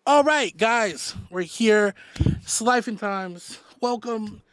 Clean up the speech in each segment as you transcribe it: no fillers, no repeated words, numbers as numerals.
All right, guys, we're here. It's Life and Times. Welcome.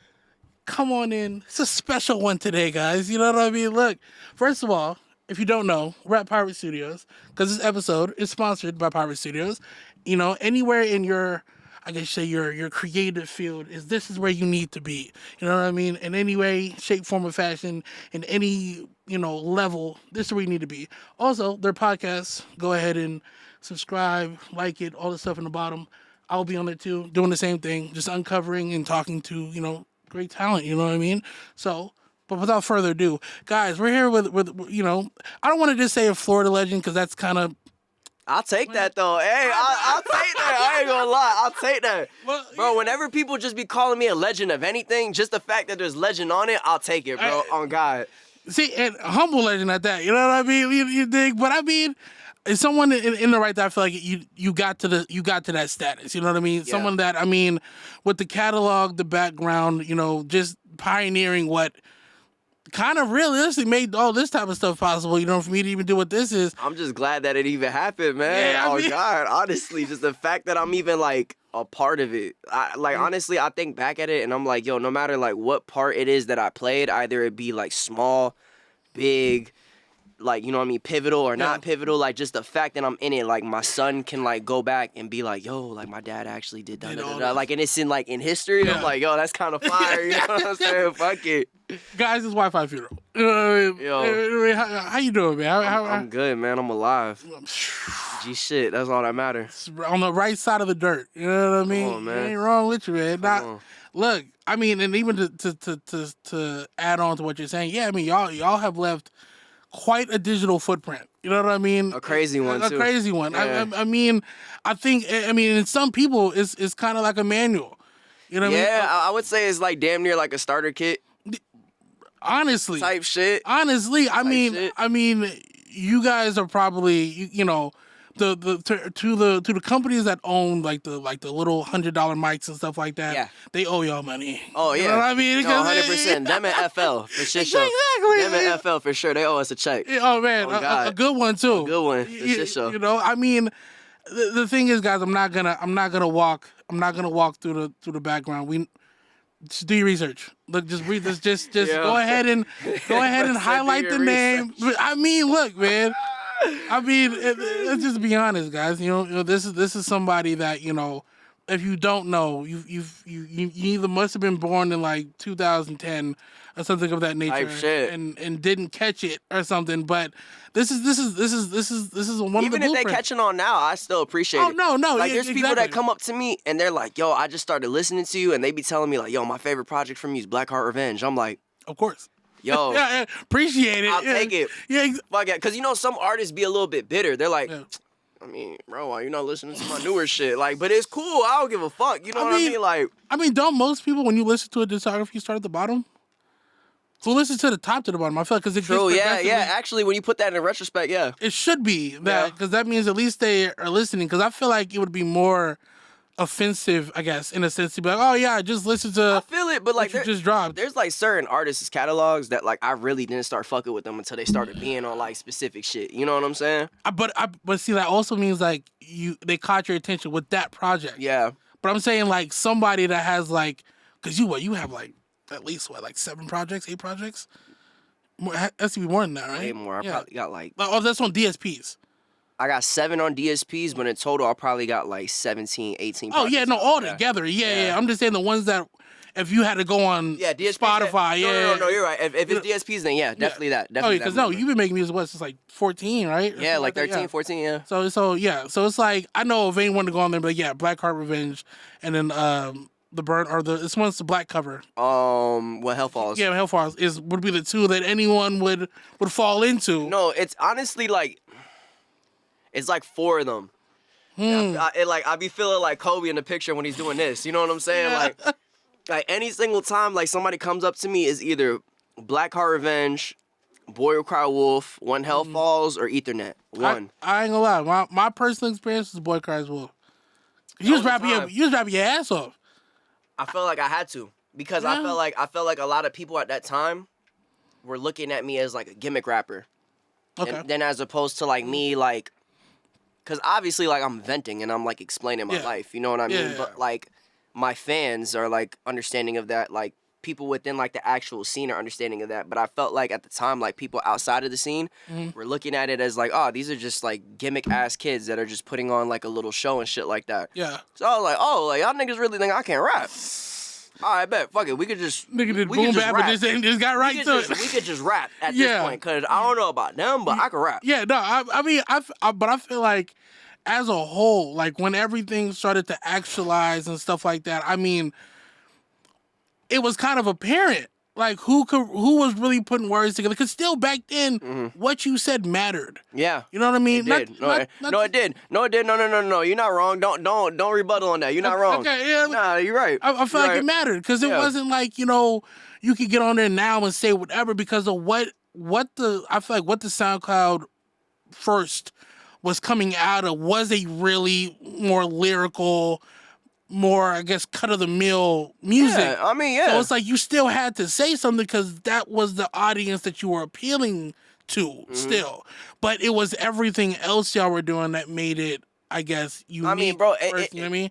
Come on in. It's a special one today, guys. You know what I mean? Look, first of all, if you don't know, we're at Pirate Studios because this episode is sponsored by Pirate Studios. You know, anywhere in your, I guess say your creative field this is where you need to be. You know what I mean? In any way, shape, form, or fashion, in any level, this is where you need to be. Also, their podcasts. Go ahead and subscribe, like it, all the stuff in the bottom. I'll be on it too, doing the same thing, just uncovering and talking to great talent. You know what I mean? So. But without further ado, guys, we're here with I don't want to just say a Florida legend because that's kind of. I'll take that though. Hey, I'll take that. I ain't gonna lie. I'll take that. Well, bro, whenever people just be calling me a legend of anything, just the fact that there's legend on it, I'll take it, bro. On God. See, and a humble legend at that. You know what I mean? You dig? But I mean, it's someone in the right that I feel like you got to that status. You know what I mean? Yeah. Someone that with the catalog, the background, just pioneering what. Kind of realistically made all this type of stuff possible, for me to even do what this is. I'm just glad that it even happened, man. Yeah, God, honestly, just the fact that I'm even, like, a part of it. Honestly, I think back at it, and I'm like, yo, no matter, like, what part it is that I played, either it be, like, small, big, like, pivotal or not pivotal, like, just the fact that I'm in it, like, my son can, like, go back and be like, yo, like, my dad actually did that, like, and it's in, like, in history, I'm like, yo, that's kind of fire, you know what I'm saying? Fuck it. Guys, it's Wifisfuneral. You know what I mean? How you doing, man? I'm good, man. I'm alive. G shit, that's all that matters. On the right side of the dirt. You know what I mean? Come on, man. Ain't wrong with you, man. Look, I mean, and even to add on to what you're saying, yeah, I mean, y'all have left quite a digital footprint. You know what I mean? A crazy one, too. A crazy one. Yeah. I mean, in some people, it's kind of like a manual. You know what I mean? Yeah, I would say it's like damn near like a starter kit. Honestly, type shit. Honestly, I mean, you guys are probably to the companies that own like the little $100 mics and stuff like that. Yeah. They owe y'all money. Oh yeah, you know what I mean? 100%. Them and FL for shit show. Exactly. Them and FL for sure. They owe us a check. Oh man, a good one too. A good one for shit show. I mean, the thing is, guys, I'm not gonna walk through the background. Just do your research. Look, just read this. Just go ahead and highlight the name. I mean, look, man. I mean, let's just be honest, guys. This is somebody that if you don't know, you either must have been born in like 2010 or something of that nature, and didn't catch it or something. But this is one even of the if they catching on now, I still appreciate it. Oh no, like there's people that come up to me and they're like, yo, I just started listening to you, and they be telling me like, yo, my favorite project from you is Black Heart Revenge. I'm like, of course. Yo, yeah, appreciate it. I'll take it. Yeah, fuck yeah, because some artists be a little bit bitter. They're like, I mean, bro, why you not listening to my newer shit? Like, but it's cool. I don't give a fuck. You know what I mean? Like, don't most people when you listen to a discography start at the bottom? Who listens to the top to the bottom? I feel like because it true, yeah. Actually, when you put that in retrospect, yeah, it should be that because that means at least they are listening. Because I feel like it would be more offensive, I guess, in a sense, to be like, oh yeah, I just listened to. I feel it, but like just dropped. There's like certain artists' catalogs that like I really didn't start fucking with them until they started being on like specific shit. You know what I'm saying? But see, that also means like they caught your attention with that project. Yeah. But I'm saying like somebody that has like, because you have like at least like 7 projects, 8 projects. More, has to be more than that, right? Way more. I probably got like. Oh, that's on DSPs. I got 7 on DSPs, but in total, I probably got like 17, 18. Oh, yeah, no, all together. Yeah. I'm just saying the ones that, if you had to go on DSPs, Spotify, No, you're right. If it's DSPs, then definitely that. Definitely because you've been making music, since like 14, right? Yeah, like 13, 14, yeah. So it's like, I know if anyone to go on there, but yeah, Black Heart Revenge, and then the burn, or this one's the black cover. Hell Falls. Yeah, Hell Falls would be the two that anyone would fall into. No, it's honestly like, it's like 4 of them. I be feeling like Kobe in the picture when he's doing this. You know what I'm saying? Yeah. Like any single time like somebody comes up to me is either Black Heart Revenge, Boy Will Cry Wolf, When Hell Falls, or Ethernet. One. I ain't gonna lie. My personal experience was Boy Cries Wolf. You was rapping your ass off. I felt like I had to because I felt like a lot of people at that time were looking at me as like a gimmick rapper. Okay. And then as opposed to like me like because obviously, like, I'm venting and I'm like explaining my life. You know what I mean? Yeah. But like, my fans are like understanding of that. Like, people within like the actual scene are understanding of that. But I felt like at the time, like, people outside of the scene were looking at it as like, oh, these are just like gimmick ass kids that are just putting on like a little show and shit like that. Yeah. So I was like, oh, like, y'all niggas really think I can't rap? All right, bet. Fuck it. We could just Nigga did we boom could just bap rap. and just got right to it. We could just rap at this point, because I don't know about them, but I can rap. Yeah, no, I mean, but I feel like as a whole, like when everything started to actualize and stuff like that, I mean, it was kind of apparent, like who was really putting words together. Because still back then, what you said mattered. Yeah, you know what I mean. It did. No, it did. No, it did. No. You're not wrong. Don't rebuttal on that. You're not wrong. Okay, yeah. Nah, you're right. I feel like it mattered because it wasn't like, you know, you could get on there now and say whatever because of what I feel like what the SoundCloud first was coming out of was a really more lyrical, more, I guess, cut-of-the-mill music. Yeah, I mean, yeah. So it's like you still had to say something because that was the audience that you were appealing to still. But it was everything else y'all were doing that made it, I guess, unique. I mean, bro, you know what I mean?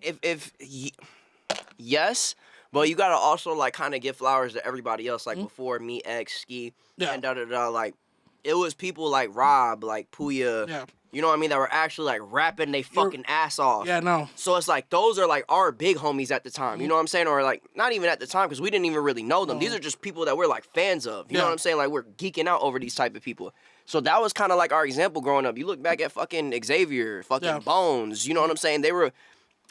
Yes, but you gotta also, like, kind of give flowers to everybody else. Like, before me, X, Ski, and da-da-da, like, it was people like Rob, like Puya, you know what I mean, that were actually, like, rapping they fucking ass off. Yeah, no. So it's like, those are, like, our big homies at the time. You know what I'm saying? Or, like, not even at the time, because we didn't even really know them. These are just people that we're, like, fans of. You know what I'm saying? Like, we're geeking out over these type of people. So that was kind of, like, our example growing up. You look back at fucking Xavier, fucking Bones. You know what I'm saying?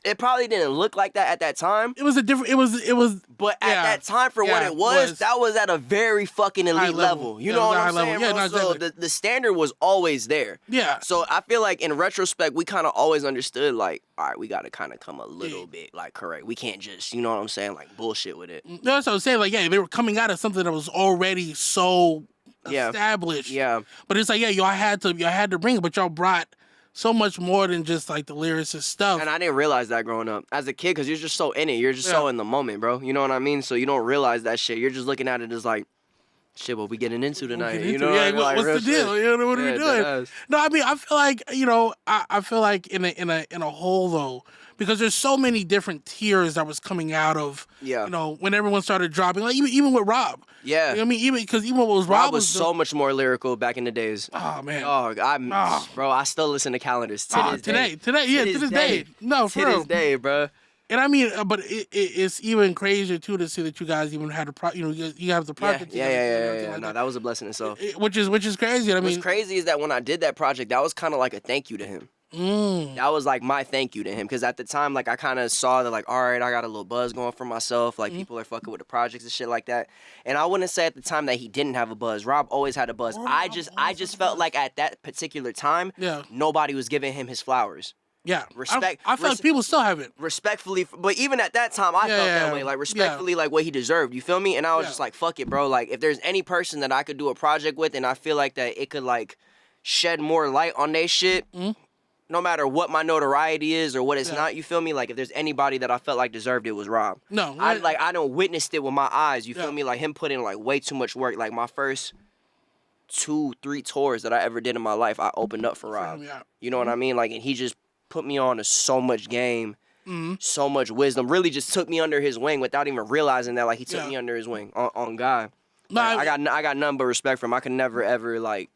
It probably didn't look like that at that time. It was a different, it was. But at that time, for what it was, that was at a very fucking elite level. You know what I'm saying, bro? No, so the standard was always there. Yeah. So I feel like in retrospect, we kind of always understood, like, all right, we got to kind of come a little bit, like, correct. We can't just, you know what I'm saying, like, bullshit with it. No, that's what I'm saying. Like, they were coming out of something that was already so established. Yeah. But it's like, y'all had to bring it, but y'all brought so much more than just like the lyricist stuff. And I didn't realize that growing up as a kid, because you're just so in it. You're just so in the moment, bro. You know what I mean? So you don't realize that shit. You're just looking at it as like, shit, what we getting into tonight? You know what I mean? Like, what's the deal? You know, what are we doing? No, I mean, I feel like, you know, I feel like in a whole though, because there's so many different tiers that was coming out of, you know, when everyone started dropping, like even with Rob. Yeah. You know what I mean? Even what was Rob was so much more lyrical back in the days. Oh, man. Bro, I still listen to calendars to this day. To this day. No, for real. To this day, bro. And I mean, but it's even crazier too to see that you guys even had you have the project. Yeah. No, that was a blessing itself. Which is crazy. I mean, what's crazy is that when I did that project, that was kind of like a thank you to him. That was like my thank you to him, because at the time, like, I kind of saw that, like, all right, I got a little buzz going for myself, like, people are fucking with the projects and shit like that. And I wouldn't say at the time that he didn't have a buzz. Rob always had a buzz. I just felt like at that particular time, nobody was giving him his flowers. Yeah, respect. I feel like people still have it. Respectfully, but even at that time, I felt that way. Like, respectfully, like, what he deserved. You feel me? And I was just like, fuck it, bro. Like, if there's any person that I could do a project with, and I feel like that it could, like, shed more light on they shit, no matter what my notoriety is or what it's not, you feel me? Like, if there's anybody that I felt like deserved it, was Rob. No, I don't witnessed it with my eyes. You feel me? Like, him putting, like, way too much work. Like, my first 2-3 tours that I ever did in my life, I opened up for Rob. You know what I mean? Like, and he just put me on to so much game, so much wisdom. Really just took me under his wing without even realizing that. Like, he took me under his wing on God. No, like, I got nothing but respect for him. I could never ever like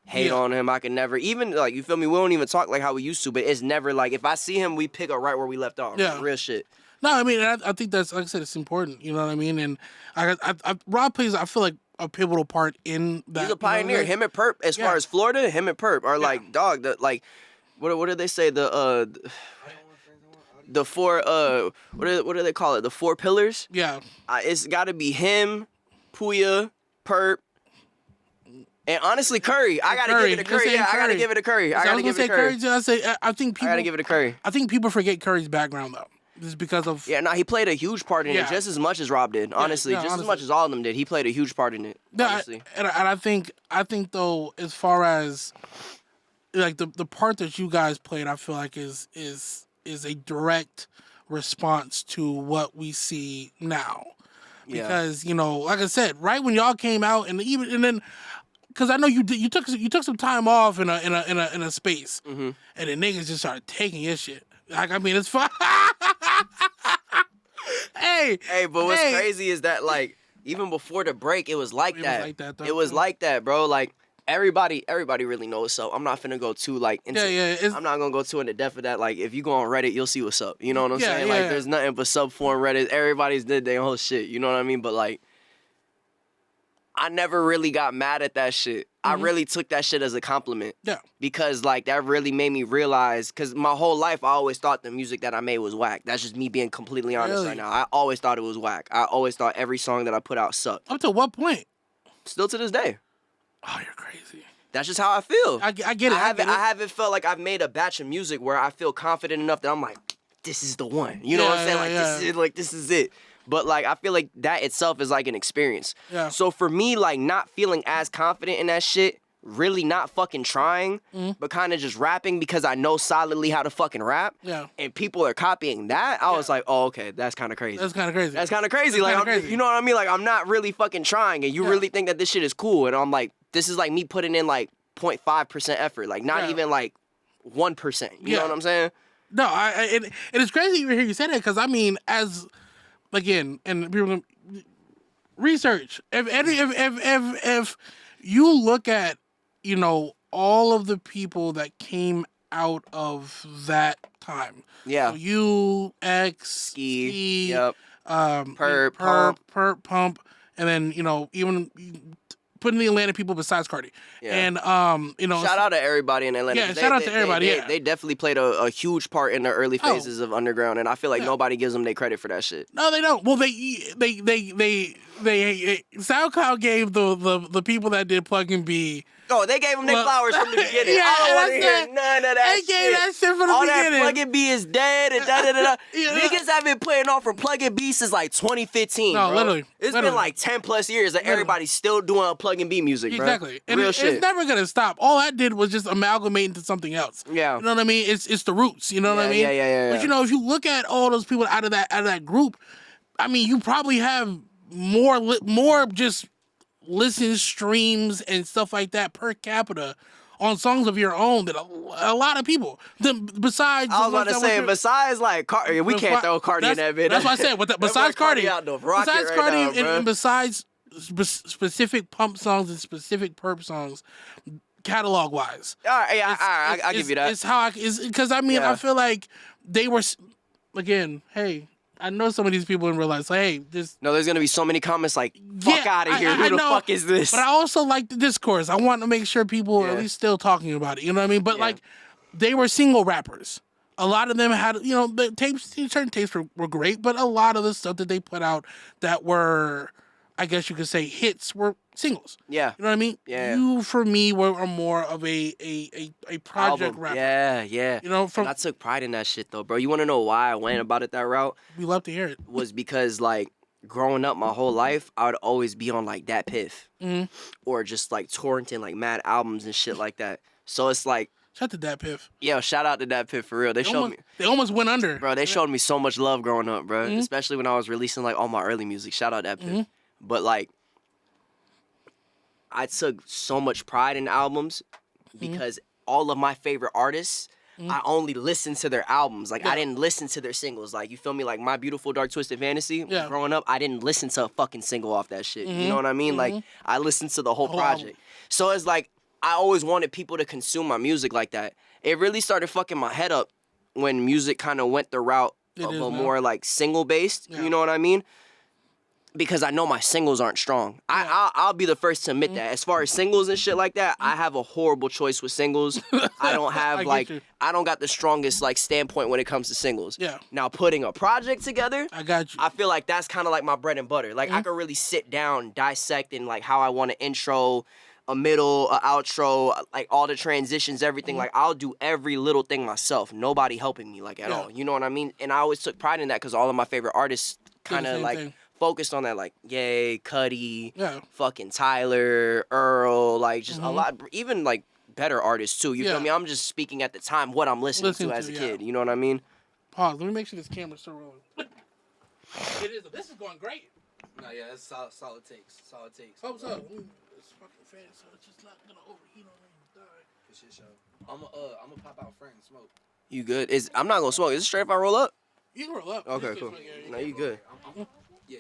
hate on him. I can never even, like, you feel me? We don't even talk like how we used to, but it's never like, if I see him, we pick up right where we left off. Yeah. Real shit. No, I mean, I think that's, like I said, it's important. You know what I mean? And Rob plays, I feel like, a pivotal part in that. He's a pioneer. Him and Perp, as far as Florida, him and Perp are like, dog, like, what do they say? The four, what do they call it? The 4 pillars? Yeah. It's got to be him, Puya, Perp, and honestly, Curry. I gotta give it to Curry. Yeah, I gotta give it to Curry. I gotta give it to Curry. I think people. I gotta give it to Curry. I think people forget Curry's background though, just because of. Yeah, no, he played a huge part in it, just as much as Rob did. Honestly, as much as all of them did, he played a huge part in it. No, honestly. And I think though, as far as like the part that you guys played, I feel like is a direct response to what we see now. Because, you know, like I said, right when y'all came out and then because I know you took some time off in a space, Mm-hmm. and the niggas just started taking your shit. Like, I mean, it's fine. Hey, but what's crazy is that, like, even before the break, it was like that. Though. It was like that, bro. Like, everybody really knows what's up. I'm not finna go too, like, into, I'm not gonna go too into depth of that. Like, if you go on Reddit, you'll see what's up. You know what I'm saying? Like, there's nothing but sub-forum Reddit. Everybody's did their whole shit. You know what I mean? But, like, I never really got mad at that shit. I really took that shit as a compliment. Yeah. Because, like, that really made me realize, because my whole life, I always thought the music that I made was whack. That's just me being completely honest right now. I always thought it was whack. I always thought every song that I put out sucked. Up to what point? Still to this day. Oh, you're crazy. That's just how I feel. I get it. I haven't felt like I've made a batch of music where I feel confident enough that I'm like, this is the one. You know what I'm saying? This is it. But, like, I feel like that itself is, like, an experience. Yeah. So, for me, like, not feeling as confident in that shit, really not fucking trying, but kind of just rapping because I know solidly how to fucking rap, and people are copying that, I was like, oh, okay, that's kind of crazy. That's kind of crazy. That's kind of crazy. Like, you know what I mean? Like, I'm not really fucking trying, and you really think that this shit is cool, and I'm like, this is, like, me putting in, like, 0.5% effort. Like, not even, like, 1%. You know what I'm saying? No, and it's crazy to hear you say that because, I mean, as... Again, and people research. If you look at, you know, all of the people that came out of that time. Yeah. So you, X, Ski, Perp, Pump, and then, you know, even putting the Atlanta people besides Cardi. Yeah. And, you know. Shout out to everybody in Atlanta. Yeah, shout out to everybody. They definitely played a huge part in the early phases of underground, and I feel like nobody gives them their credit for that shit. No, they don't. Well, they SoundCloud gave the people that did Plug and B. Oh, they gave them their flowers from the beginning. I don't want to hear none of that shit. They gave that shit from the beginning. All that Plug and B is dead and da-da-da-da. Niggas have been playing off from Plug and B since like 2015, no, bro. Literally. It's been like 10 plus years that everybody's still doing Plug and B music, bro. Exactly. And Real shit. It's never going to stop. All that did was just amalgamate into something else. Yeah. You know what I mean? It's the roots. You know what I mean? Yeah. But, you know, if you look at all those people out of that group, I mean, you probably have more just listen streams and stuff like that per capita on songs of your own than a lot of people. Besides, I was about to say, besides like Cardi, we can't throw Cardi in that video. That's what I said. Besides Cardi, and besides specific Pump songs and specific Perp songs, catalog wise. All right, I'll give you that. It's how because I mean I feel like they were again. Hey, I know some of these people in real life. So, hey, this. No, there's gonna be so many comments like, "Fuck out of here! Who the fuck is this?" But I also like the discourse. I want to make sure people are at least still talking about it. You know what I mean? But like, they were single rappers. A lot of them had, you know, the tapes. Certain tapes were great, but a lot of the stuff that they put out that were, I guess you could say, hits were singles. Yeah. You know what I mean? Yeah. You, for me, were more of a project rapper. Yeah. You know, and I took pride in that shit, though, bro. You want to know why I went about it that route? We love to hear it. Was because, like, growing up my whole life, I would always be on, like, Dat Piff. Or just, like, torrenting, like, mad albums and shit like that. So it's like... Shout out to Dat Piff. Yo, shout out to Dat Piff, for real. They almost went under. Bro, they showed me so much love growing up, bro. Especially when I was releasing, like, all my early music. Shout out Dat Piff. But, like... I took so much pride in albums because all of my favorite artists, I only listened to their albums. Like, I didn't listen to their singles. Like, you feel me? Like, My Beautiful Dark Twisted Fantasy, growing up, I didn't listen to a fucking single off that shit. You know what I mean? Like, I listened to the whole project. Album. So it's like, I always wanted people to consume my music like that. It really started fucking my head up when music kind of went the route of a more, like, single-based, you know what I mean? Because I know my singles aren't strong. I'll be the first to admit that. As far as singles and shit like that, I have a horrible choice with singles. I don't have I don't got the strongest like standpoint when it comes to singles. Yeah. Now putting a project together, I got you. I feel like that's kind of like my bread and butter. Like I could really sit down, dissect and like how I want an intro, a middle, a outro, like all the transitions, everything. Like I'll do every little thing myself. Nobody helping me like at all. You know what I mean? And I always took pride in that because all of my favorite artists kind of like focused on that, like Ye, Cudi, fucking Tyler, Earl, like just a lot, even like better artists too. You feel me? I'm just speaking at the time what I'm listening to as a kid. You know what I mean? Pause. Let me make sure this camera's still rolling. It is. This is going great. No, yeah, it's solid takes. Solid takes. Hope so. this fucking fan, so it's just not gonna overheat on me and die. For shit show. I'm gonna pop out Frank and smoke. You good? I'm not gonna smoke. Is it straight if I roll up? You can roll up. Okay, cool. No, you good. Yeah.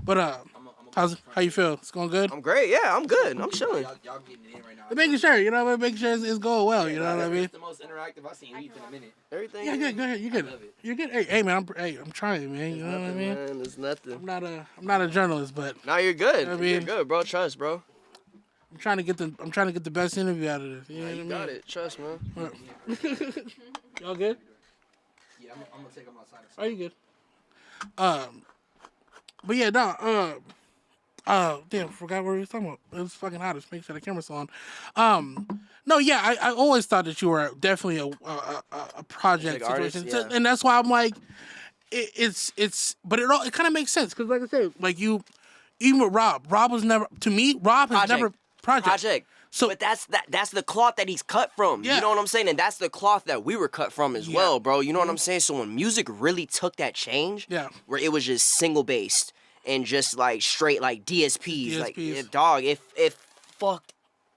But how you feel? It's going good? I'm great. Yeah, I'm good. I'm chilling. Y'all getting it in right now. I'm making sure, you know, making sure it's going well, you know what I mean? It's the most interactive I've seen Leaf in a minute. Everything. Yeah, good, go ahead, you good. I love it. You're good. Hey man, I'm trying, man. You know what I mean? Man, it's nothing. I'm not a journalist, but No, you're good. I You're mean- good, bro. Trust, bro. I'm trying to get the best interview out of this. You know what I You mean? got it. Trust, man. Y'all good? Yeah, I'm gonna take them outside. Are you good? But yeah, no. Damn, forgot what we were talking about. It was fucking hot. Just make sure the camera's on. No, yeah, I always thought that you were definitely a project Like situation, artist, yeah. and that's why I'm like, but it kind of makes sense because, like I said, like you, even with Rob was never to me. Rob has never project. So but that's the cloth that he's cut from. Yeah. You know what I'm saying? And that's the cloth that we were cut from as well, bro. You know what I'm saying? So when music really took that change, where it was just single based and just like straight like DSPs. Like dog, it fucked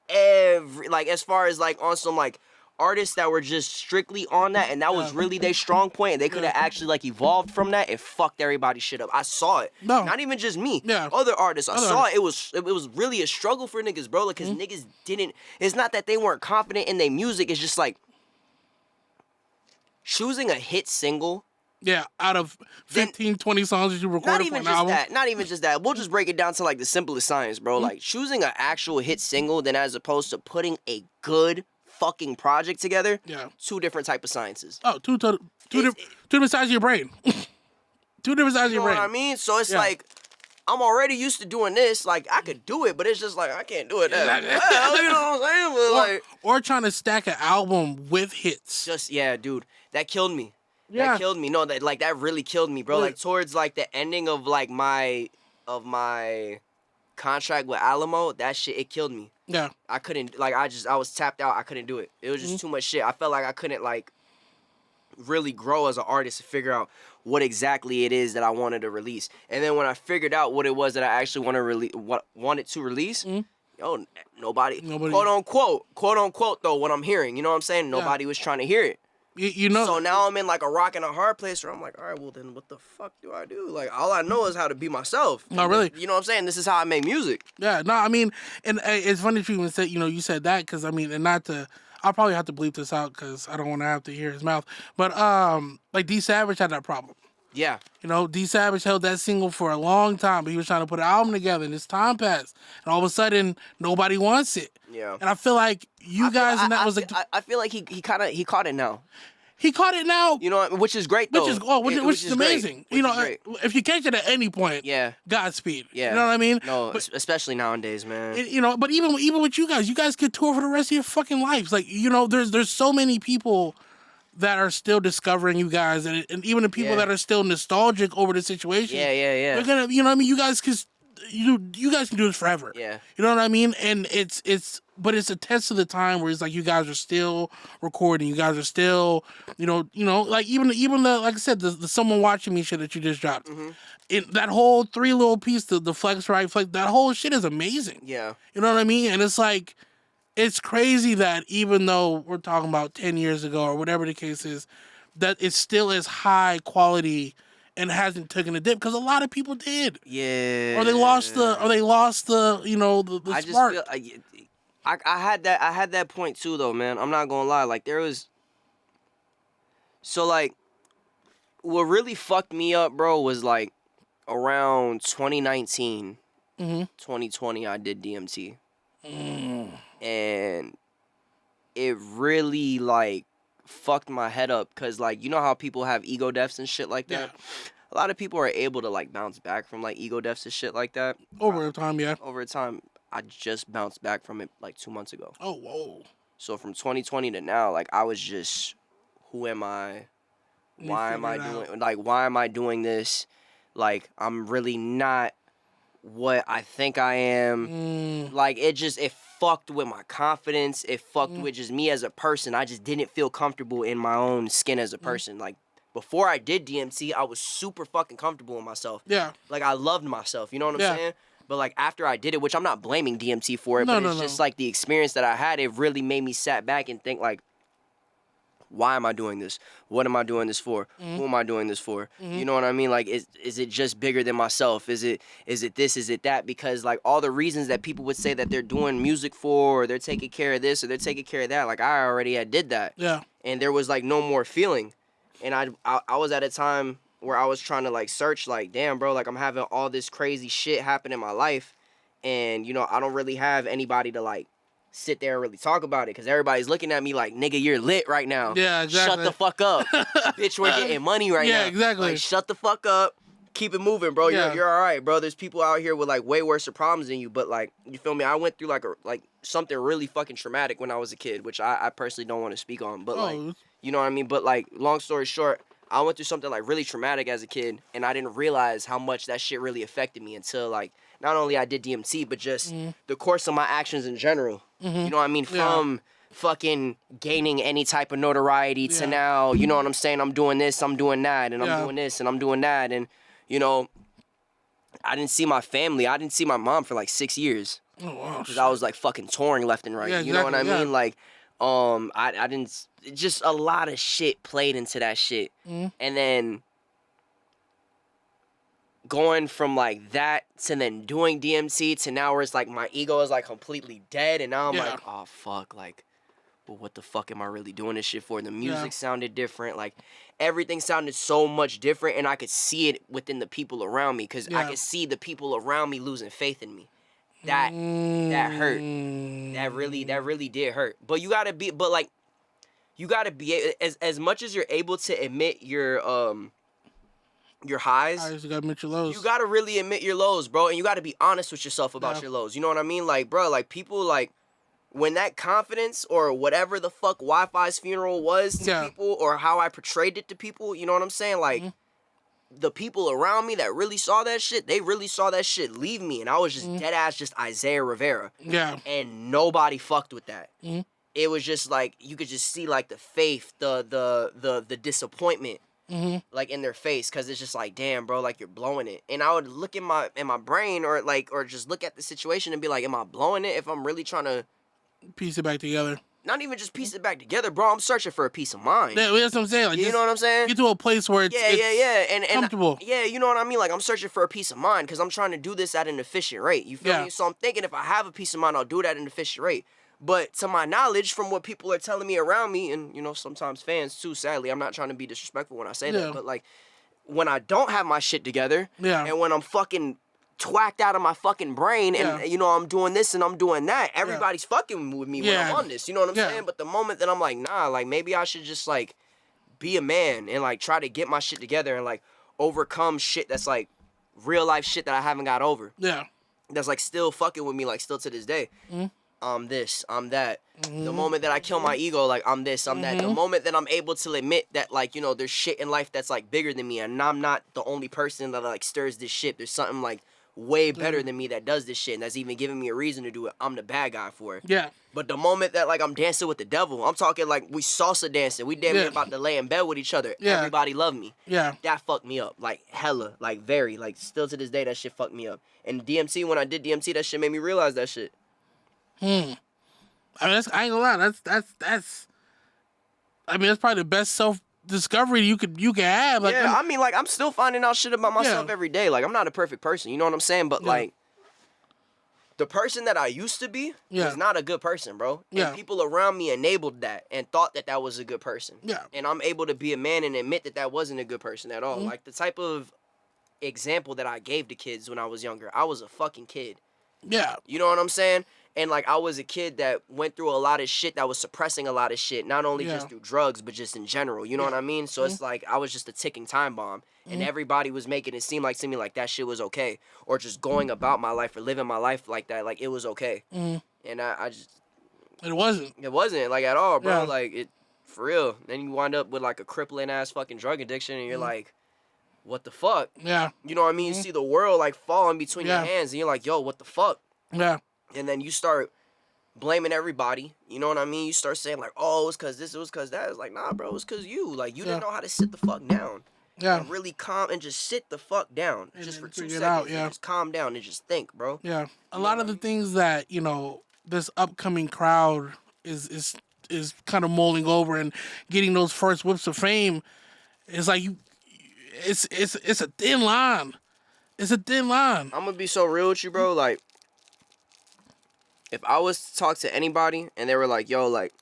every like as far as like on some like artists that were just strictly on that, and that was really their strong point, and they could have actually like evolved from that. It fucked everybody's shit up. I saw it. No. Not even just me. Yeah. Other artists. I Other saw artists. it was really a struggle for niggas, bro. Like, cause niggas didn't. It's not that they weren't confident in their music. It's just like choosing a hit single. Yeah, out of 15, 20 songs that you recorded for an album. Not even just that. We'll just break it down to like the simplest science, bro. Like choosing an actual hit single, then as opposed to putting a good fucking project together. Yeah. Two different type of sciences. Oh, two different sides of your brain. Two different sides of You your know brain. what I mean? So it's like I'm already used to doing this. Like I could do it, but it's just like I can't do it that well. You know what I'm saying? But like, or trying to stack an album with hits. just dude, that killed me. Yeah. That killed me. No, that really killed me, bro. Yeah. Like towards like the ending of like my contract with Alamo, that shit it killed me. Yeah. I couldn't like I was tapped out. I couldn't do it. It was just too much shit. I felt like I couldn't like really grow as an artist to figure out what exactly it is that I wanted to release. And then when I figured out what it was that I actually wanted to release, yo, nobody quote unquote though, what I'm hearing, you know what I'm saying? Nobody was trying to hear it. You know. So now I'm in like a rock and a hard place where I'm like, all right, well then what the fuck do I do? Like all I know is how to be myself. No, really. You know what I'm saying? This is how I make music. Yeah, no, I mean, and it's funny that you even said, you said that because I mean, and not to, I'll probably have to bleep this out because I don't want to have to hear his mouth. But like D Savage had that problem. Yeah. D Savage held that single for a long time, but he was trying to put an album together, and as time passed, and all of a sudden nobody wants it. Yeah. And I feel like you guys, and that was like, I feel like he caught it now. he caught it now. You know, which is great though. Which is amazing. Great. If you catch it at any point, Yeah. Godspeed. Yeah. You know what I mean? No, But, especially nowadays, man. but even with you guys could tour for the rest of your fucking lives. Like, there's so many people that are still discovering you guys, and even the people that are still nostalgic over the situation. Yeah. They're gonna, you know what I mean? You guys can do this forever. Yeah. You know what I mean? And but it's a test of the time where it's like you guys are still recording. You guys are still, like even the, like I said, the someone watching me shit that you just dropped. That whole 3 little piece, the flex right flex, that whole shit is amazing. Yeah. You know what I mean? And it's like, it's crazy that even though we're talking about 10 years ago or whatever the case is, that it still is high quality and hasn't taken a dip because a lot of people did. Yeah. Or they lost the I just spark. feel I had that point too though, man. I'm not gonna lie. Like there was. So like, what really fucked me up, bro, was like around 2019, 2020. I did DMT, and it really like fucked my head up because like you know how people have ego deaths and shit like that. Yeah. A lot of people are able to like bounce back from like ego deaths and shit like that. Over time, yeah. Over time, I just bounced back from it like 2 months ago. Oh, whoa. So from 2020 to now, like I was just, who am I? Why am I doing this? Like I'm really not what I think I am. Like it fucked with my confidence. It fucked with just me as a person. I just didn't feel comfortable in my own skin as a person. Like before I did DMT, I was super fucking comfortable in myself. Yeah. Like I loved myself. You know what I'm saying? But like after I did it, which I'm not blaming DMT for it, but it's just like the experience that I had, it really made me sat back and think like, why am I doing this? What am I doing this for? Who am I doing this for? You know what I mean? Like, is it just bigger than myself? Is it this? Is it that? Because like all the reasons that people would say that they're doing music for, or they're taking care of this, or they're taking care of that, like I already did that. Yeah. And there was like no more feeling. And I was at a time where I was trying to like search, like, damn, bro, like I'm having all this crazy shit happen in my life, and you know I don't really have anybody to like sit there and really talk about it, because everybody's looking at me like, nigga, you're lit right now. Yeah, exactly. Shut the fuck up. Bitch, we're getting money right now. Yeah, exactly. Like, shut the fuck up. Keep it moving, bro. Yeah. You're all right, bro. There's people out here with like way worse problems than you, but like, you feel me? I went through like something really fucking traumatic when I was a kid, which I personally don't want to speak on, but like, you know what I mean? But like, long story short, I went through something like really traumatic as a kid, and I didn't realize how much that shit really affected me until like, not only I did DMT, but just the course of my actions in general. You know what I mean? From fucking gaining any type of notoriety to now, you know what I'm saying? I'm doing this, I'm doing that, and I'm doing this, and I'm doing that. And, you know, I didn't see my family. I didn't see my mom for like 6 years. Oh, wow. Because I was like fucking touring left and right. Yeah, you know what I exactly, mean? Like, I didn't, just a lot of shit played into that shit. And then going from like that to then doing DMT to now where it's like my ego is like completely dead, and now I'm like, oh fuck, like, well, what the fuck am I really doing this shit for? The music sounded different, like everything sounded so much different, and I could see it within the people around me, because I could see the people around me losing faith in me. That hurt. That really did hurt. But you gotta be, as much as you're able to admit your highs, You gotta admit your lows. you gotta really admit your lows, bro, and you gotta be honest with yourself about your lows. You know what I mean? Like, bro, like people, like when that confidence or whatever the fuck Wi-Fi's funeral was to people, or how I portrayed it to people, you know what I'm saying? Like the people around me that really saw that shit, they really saw that shit leave me, and I was just dead ass just Isaiah Rivera. Yeah. And nobody fucked with that. It was just like you could just see like the faith, the disappointment. Like in their face, because it's just like, damn, bro, like you're blowing it. And I would look in my brain, or just look at the situation and be like, am I blowing it if I'm really trying to piece it back together? Not even just piece it back together, bro. I'm searching for a peace of mind. Yeah, that's what I'm saying. Like, you know what I'm saying? Get to a place where it's and comfortable. Yeah, you know what I mean? Like, I'm searching for a peace of mind because I'm trying to do this at an efficient rate. You feel me? So I'm thinking if I have a peace of mind, I'll do it at an efficient rate. But to my knowledge, from what people are telling me around me, and, you know, sometimes fans too, sadly, I'm not trying to be disrespectful when I say that, but, like, when I don't have my shit together, and when I'm fucking twacked out of my fucking brain, and, you know, I'm doing this and I'm doing that, everybody's fucking with me when I'm on this, you know what I'm saying? But the moment that I'm like, nah, like, maybe I should just, like, be a man and, like, try to get my shit together and, like, overcome shit that's, like, real life shit that I haven't got over. Yeah. That's, like, still fucking with me, like, still to this day. I'm this, I'm that. The moment that I kill my ego, like, I'm this, I'm that. The moment that I'm able to admit that, like, you know, there's shit in life that's, like, bigger than me, and I'm not the only person that, like, stirs this shit. There's something, like, way better than me that does this shit, and that's even giving me a reason to do it. I'm the bad guy for it. Yeah. But the moment that, like, I'm dancing with the devil, I'm talking, like, we salsa dancing. We damn near about to lay in bed with each other. Everybody love me. Yeah. That fucked me up. Like, hella. Like, very. Like, still to this day, that shit fucked me up. And DMT, when I did DMT, that shit made me realize that shit. I mean, I ain't gonna lie. That's. I mean, that's probably the best self-discovery you could have. Like, I mean, like, I'm still finding out shit about myself every day. Like, I'm not a perfect person. You know what I'm saying? But like, the person that I used to be is not a good person, bro. And people around me enabled that and thought that that was a good person. Yeah. And I'm able to be a man and admit that that wasn't a good person at all. Like, the type of example that I gave to kids when I was younger, I was a fucking kid. Yeah. You know what I'm saying? And, like, I was a kid that went through a lot of shit that was suppressing a lot of shit, not only just through drugs, but just in general. You know what I mean? So it's like I was just a ticking time bomb. And everybody was making it seem like to me like that shit was okay. Or just going about my life or living my life like that, like it was okay. And I just... It wasn't. It wasn't, like, at all, bro. Like, it... For real. Then you wind up with, like, a crippling-ass fucking drug addiction, and you're like, what the fuck? Yeah. You know what I mean? You see the world, like, falling between your hands, and you're like, yo, what the fuck? Yeah. And then you start blaming everybody. You know what I mean? You start saying, like, oh, it was because this, it was because that. It's like, nah, bro, it was because you. Like, you didn't know how to sit the fuck down. Yeah. and really calm and just sit the fuck down And just then for 2 figure it seconds out, yeah. and just calm down and just think, bro. Yeah. A lot of the things that, this upcoming crowd is kind of mulling over and getting those first whips of fame is like it's a thin line. It's a thin line. I'm gonna be so real with you, bro. Like, if I was to talk to anybody and they were like, yo, like,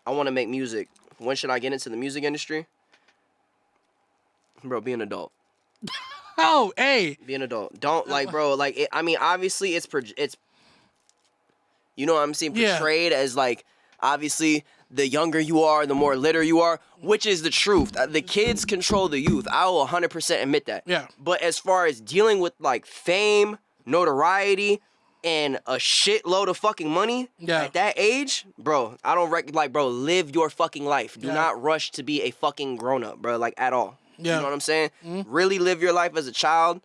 I want to make music, when should I get into the music industry? Bro, be an adult. Oh, hey. Be an adult. Don't, like, bro, like, I mean, obviously, it's, you know what I'm saying, Yeah. portrayed as, like, obviously, the younger you are, the more litter you are, which is the truth. The kids control the youth. I will 100% admit that. Yeah. But as far as dealing with, like, fame, notoriety, and a shitload of fucking money at that age, bro, I don't like, bro, live your fucking life. Do not rush to be a fucking grown-up, bro, like, at all. Yeah. You know what I'm saying? Really live your life as a child.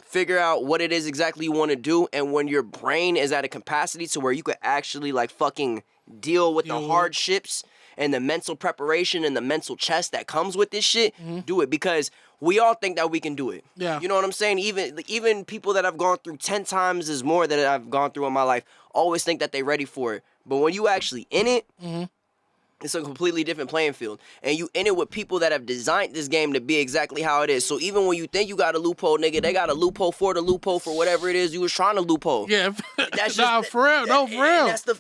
Figure out what it is exactly you want to do, and when your brain is at a capacity to where you could actually, like, fucking deal with the hardships and the mental preparation and the mental chess that comes with this shit, do it, because we all think that we can do it. Yeah. You know what I'm saying? Even people that have gone through 10 times as more that I've gone through in my life always think that they're ready for it. But when you actually in it, it's a completely different playing field. And you in it with people that have designed this game to be exactly how it is. So even when you think you got a loophole, nigga, they got a loophole for the loophole for whatever it is you was trying to loophole. Yeah. That's nah, just, for real. No, for real. That's the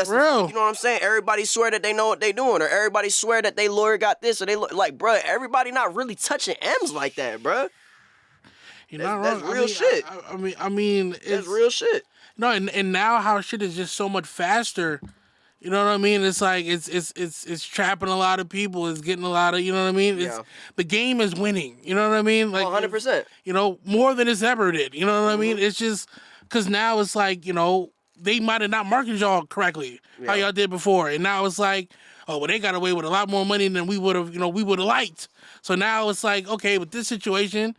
real. you know what I'm saying? Everybody swear that they know what they doing, or everybody swear that they lawyer got this, or they like, bruh, everybody not really touching M's like that, bruh. You're not wrong. That's real shit. I mean, it's That's real shit. No, and now how shit is just so much faster. You know what I mean? It's like it's trapping a lot of people. It's getting a lot of, you know what I mean? It's the game is winning. You know what I mean? Like 100%. You know, more than it's ever did. You know what I mean? It's just because now it's like, they might have not marketed y'all correctly how y'all did before, and now it's like, oh, well, they got away with a lot more money than we would have, we would have liked. So now it's like, okay, with this situation,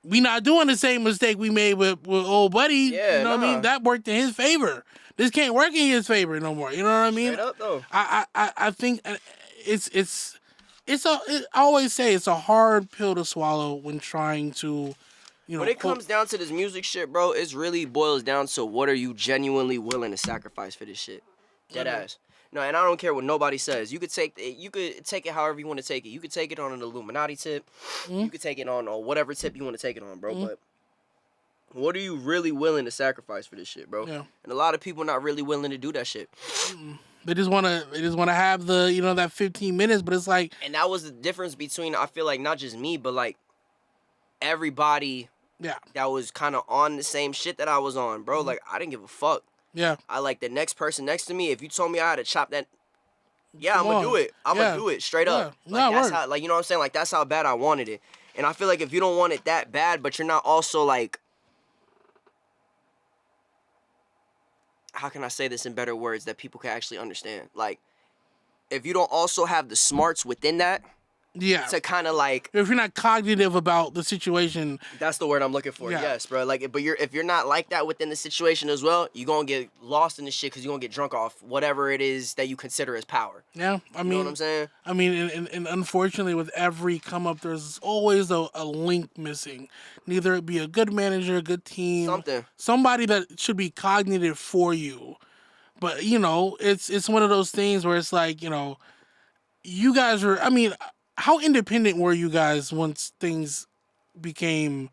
we not doing the same mistake we made with old buddy. Yeah, you know what I mean? That worked in his favor. This can't work in his favor no more. You know what I mean? Straight up, though. I think I always say it's a hard pill to swallow when trying to, when it comes down to this music shit, bro, it really boils down to what are you genuinely willing to sacrifice for this shit. Dead ass. No, and I don't care what nobody says. You could take it however you want to take it. You could take it on an Illuminati tip. You could take it on whatever tip you want to take it on, bro. But what are you really willing to sacrifice for this shit, bro? Yeah. And a lot of people not really willing to do that shit. They just wanna have the that 15 minutes, but it's like, and that was the difference between, I feel like, not just me, but like everybody that was kind of on the same shit that I was on, bro. Like, I didn't give a fuck. Yeah. I like the next person next to me. If you told me I had to chop that, I'm gonna do it. I'm gonna do it straight up. Like, that's how, like, you know what I'm saying? Like, that's how bad I wanted it. And I feel like if you don't want it that bad, but you're not also like, how can I say this in better words that people can actually understand? Like, if you don't also have the smarts within that, to kind of like, if you're not cognitive about the situation, that's the word I'm looking for. Yes, bro. Like, but if you're not like that within the situation as well, you're gonna get lost in this shit because you're gonna get drunk off whatever it is that you consider as power. Yeah, you know what I'm saying? I mean, and unfortunately, with every come up, there's always a link missing. Neither it be a good manager, a good team, somebody that should be cognitive for you. But it's one of those things where it's like, you guys are. I mean, how independent were you guys once things became,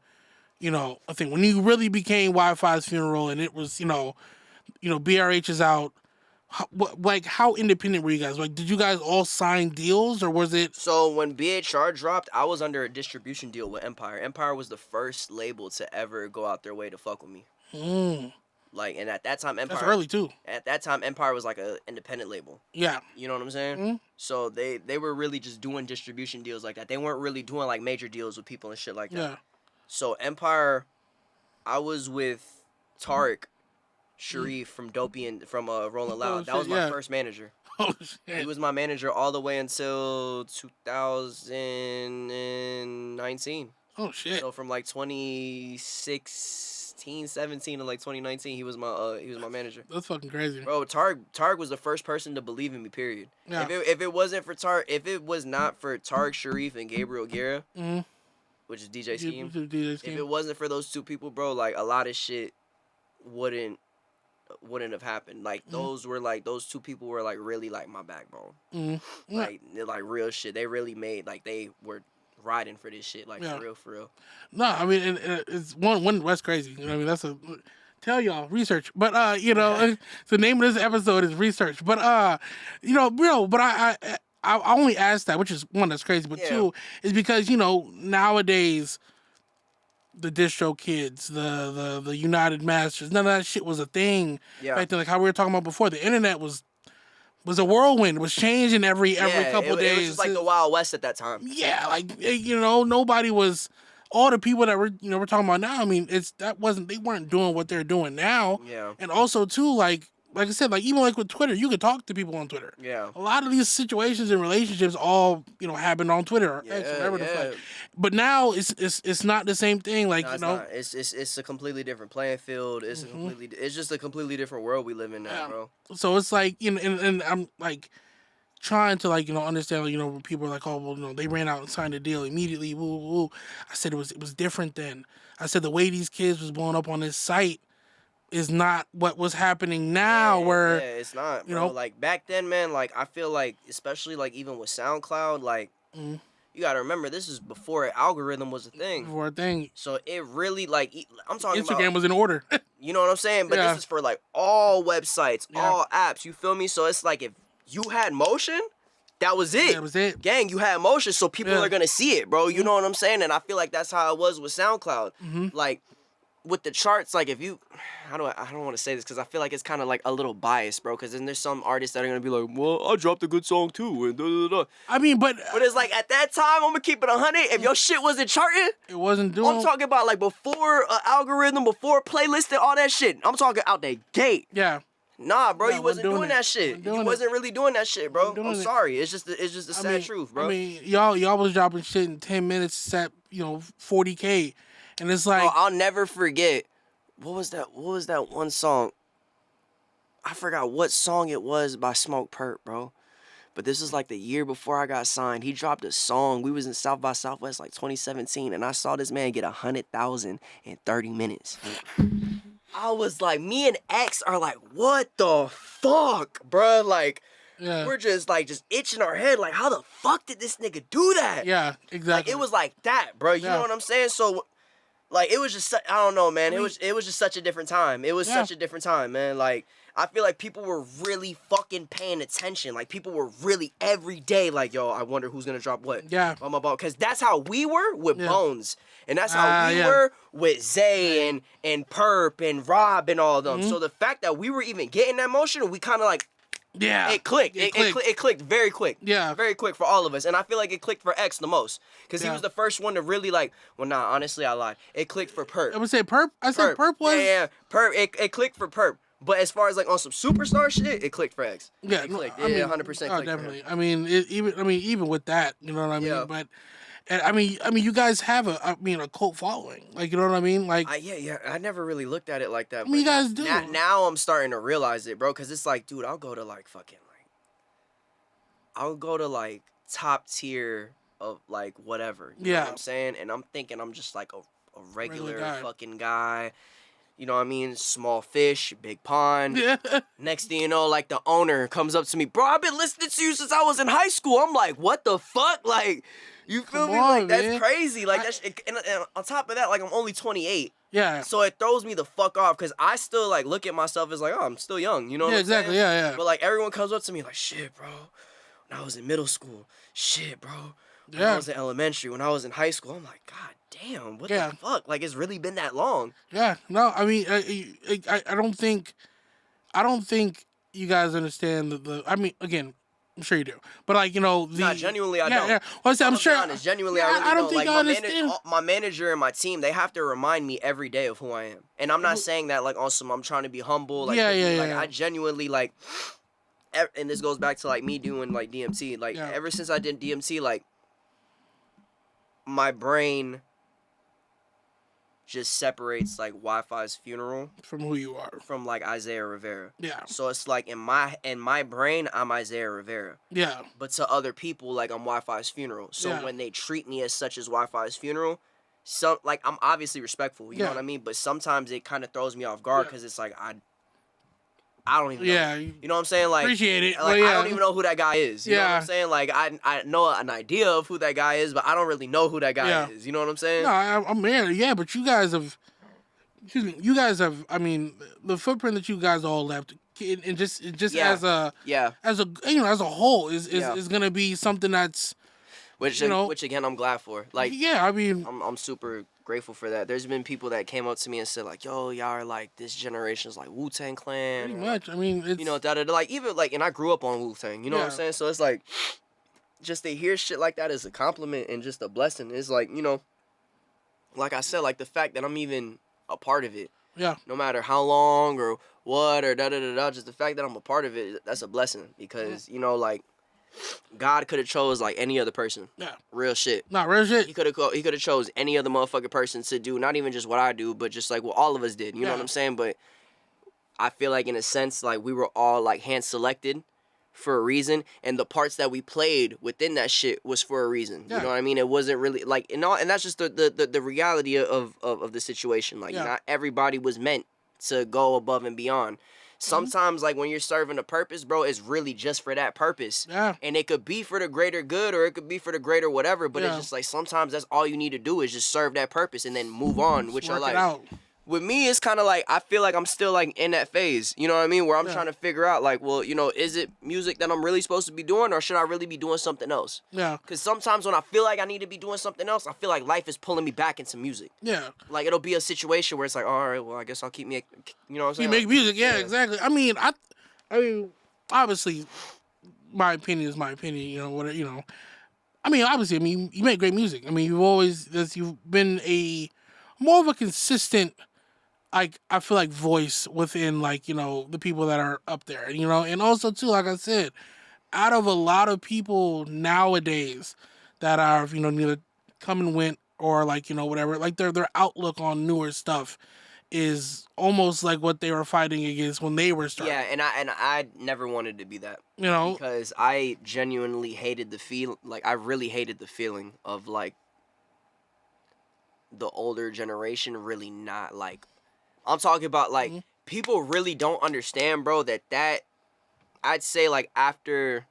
I think when you really became Wifisfuneral and it was, BRH is out. How independent were you guys? Like, did you guys all sign deals, or was it? So when BHR dropped, I was under a distribution deal with Empire. Empire was the first label to ever go out their way to fuck with me. Like, and at that time, Empire. That's early too. At that time, Empire was like an independent label. Yeah. You know what I'm saying? So they were really just doing distribution deals like that. They weren't really doing like major deals with people and shit like that. Yeah. So Empire, I was with Tariq Sharif from Dopey and from Rolling Loud. That was my first manager. Oh shit. He was my manager all the way until 2019. Oh shit. So from like 2016 16, 17 in like 2019. He was my manager. That's fucking crazy. Bro, Targ was the first person to believe in me, period. Yeah. If it wasn't for Targ, if it was not for Targ Sharif and Gabriel Guerra, Mm-hmm. which is DJ Scheme, DJ Scheme. if it wasn't for those two people, bro, like a lot of shit wouldn't have happened. Like those two people were like really like my backbone. Mm-hmm. Like real shit. They really made like they were riding for this shit, like for real. No, I mean it's one. That's crazy. You know what I mean? That's a tell y'all research. But you know, the name of this episode is research. But you know, bro. But I only asked that, which is one that's crazy. But two is because you know nowadays the distro kids, the United Masters, none of that shit was a thing. Yeah. Back then, like how we were talking about before, the internet was a whirlwind. It was changing every couple days. It was just like the Wild West at that time. Yeah, like you know, nobody was. All the people that we're talking about now. I mean, they weren't doing what they're doing now. Yeah. And also too, like I said, like even like with Twitter, you could talk to people on Twitter. Yeah. A lot of these situations and relationships all happen on Twitter or X, whatever the fuck. But now it's not the same thing. Like no, it's a completely different playing field. It's it's just a completely different world we live in now, bro. So it's like and I'm like trying to like understand when people are like, oh well, they ran out and signed a deal immediately. Woo, woo, woo. I said it was different then. I said the way these kids was blowing up on this site is not what was happening now. Where it's not, bro. Like back then, man. Like I feel like, especially like even with SoundCloud, like you gotta remember this is before algorithm was a thing. Before a thing. So it really like I'm talking Instagram about, was in order. You know what I'm saying? But this is for like all websites, all apps. You feel me? So it's like if you had motion, that was it. That was it. Gang, you had motion, so people are gonna see it, bro. You know what I'm saying? And I feel like that's how it was with SoundCloud. Like with the charts, like if you, I don't want to say this because I feel like it's kind of like a little biased, bro. Because then there's some artists that are gonna be like, well, I dropped a good song too, and da da da. I mean, but it's like at that time, I'm gonna keep it 100. If your shit wasn't charting, it wasn't doing. I'm talking about like before algorithm, before playlist and all that shit. I'm talking out the gate. Yeah. Nah, bro, you wasn't doing that shit. You wasn't really doing that shit, bro. I'm sorry. It's just the sad truth, bro. I mean, y'all was dropping shit in 10 minutes at 40K, and it's like, bro, I'll never forget. What was that one song? I forgot what song it was by Smoke Perp, bro. But this is like the year before I got signed. He dropped a song. We was in South by Southwest like 2017, and I saw this man get 100,000 in 30 minutes. I was like, me and X are like, what the fuck, bro? Like, we're just itching our head. Like, how the fuck did this nigga do that? Yeah, exactly. Like, it was like that, bro. You know what I'm saying? So, like, it was just, I don't know, man. It was just such a different time. It was such a different time, man. Like, I feel like people were really fucking paying attention. Like, people were really every day like, yo, I wonder who's gonna drop what. Yeah. Because that's how we were with Bones. And that's how we were with Zay and Perp and Rob and all of them. So the fact that we were even getting that motion, we kind of like, it clicked. It clicked very quick. Yeah. Very quick for all of us. And I feel like it clicked for X the most. Because he was the first one to really like, well, nah, honestly, I lied. It clicked for Perp. I would say Perp. I said Perp was. Yeah. Perp. It clicked for Perp. But as far as like on some superstar shit, it clicked for X. Yeah, it clicked. 100% clicked. Definitely. I mean, even with that, you know what I mean. Yeah. But, and I mean, you guys have a cult following. Like, you know what I mean. Like, I never really looked at it like that. I mean, you guys do. Now I'm starting to realize it, bro. Because it's like, dude, I'll go to top tier of like whatever. You know what I'm saying? And I'm thinking I'm just like a regular fucking guy. You know what I mean? Small fish, big pond. Yeah. Next thing you know, like the owner comes up to me, bro, I've been listening to you since I was in high school. I'm like, what the fuck? Like, you feel me? Like, that's crazy. Like, and on top of that, like, I'm only 28. Yeah. So it throws me the fuck off because I still, like, look at myself as like, oh, I'm still young. You know what I'm exactly. saying? Yeah. But, like, everyone comes up to me like, shit, bro. When I was in middle school, shit, bro. When I was in elementary, when I was in high school, I'm like, God damn, what the fuck? Like, it's really been that long. Yeah, no, I mean, I don't think you guys understand the. I mean, again, I'm sure you do, but like genuinely, I don't. Yeah, well, I'm sure. Honest, genuinely, I really don't think like, I understand. My manager and my team, they have to remind me every day of who I am, and I'm not saying that like on some. I'm trying to be humble. Like, I genuinely like. And this goes back to like me doing like DMT. Like ever since I did DMT, like my brain just separates like Wifisfuneral from who you are. from like Isaiah Rivera. Yeah. So it's like in my brain, I'm Isaiah Rivera. Yeah. But to other people, like I'm Wifisfuneral. So Yeah. when they treat me as such as Wifisfuneral, some like I'm obviously respectful. You know Yeah. what I mean? But sometimes it kind of throws me off guard Yeah. because it's like I don't even know. Yeah. You know what I'm saying? Like, Appreciate it. like but I don't even know who that guy is. You know what Yeah. I'm saying? Like I know an idea of who that guy is, but I don't really know who that guy Yeah. is. You know what I'm saying? No, I'm here. Yeah, but you guys have. Excuse me. You guys have. I mean, the footprint that you guys all left, and just Yeah. as a Yeah. as a as a whole is Yeah. gonna be something that's Which you know, which again I'm glad for. Like yeah. I mean, I'm super grateful for that. There's been people that came up to me and said like, "Yo, y'all are like this generation's like Wu-Tang Clan." pretty or, like, much. I mean, it's you know, like even like, and I grew up on Wu-Tang. You know what I'm Yeah. saying? So it's like, just to hear shit like that is a compliment and just a blessing. It's like, you know, like I said, like the fact that I'm even a part of it. yeah, No matter how long or what or da-da-da-da, just the fact that I'm a part of it, that's a blessing. Because, you know, like, God could have chose, like, any other person. yeah. Real shit. Not real shit. He could have chose any other motherfucking person to do, not even just what I do, but just, like, what all of us did. You know Yeah. what I'm saying? But I feel like, in a sense, like, we were all, like, hand-selected for a reason, and the parts that we played within that shit was for a reason. Yeah. You know what I mean? It wasn't really like and that's just the reality of the situation. Like Yeah. not everybody was meant to go above and beyond. Sometimes like when you're serving a purpose, bro, it's really just for that purpose. Yeah, And it could be for the greater good or it could be for the greater whatever, but it's Yeah. just like sometimes that's all you need to do is just serve that purpose and then move on with your work it life. out. With me, it's kind of like I feel like I'm still like in that phase. You know what I mean? Where I'm Yeah. trying to figure out like, well, you know, is it music that I'm really supposed to be doing, or should I really be doing something else? Yeah, Because sometimes when I feel like I need to be doing something else, I feel like life is pulling me back into music. yeah. Like it'll be a situation where it's like, all right, well, I guess I'll keep me. You know what I'm You saying? make music, yeah, Yeah. exactly. I mean, I mean, obviously, my opinion is my opinion. You know what? You know, I mean, obviously, I mean, you make great music. I mean, you've been a more of a consistent, like I feel like voice within like the people that are up there. You know, and also too, like I said, out of a lot of people nowadays that are neither come and went or like whatever, like their outlook on newer stuff is almost like what they were fighting against when they were starting. Yeah, and I never wanted to be that You know, because I genuinely hated the feel. Like I really hated the feeling of like the older generation really not like. I'm talking about like people really don't understand, bro. That I'd say like after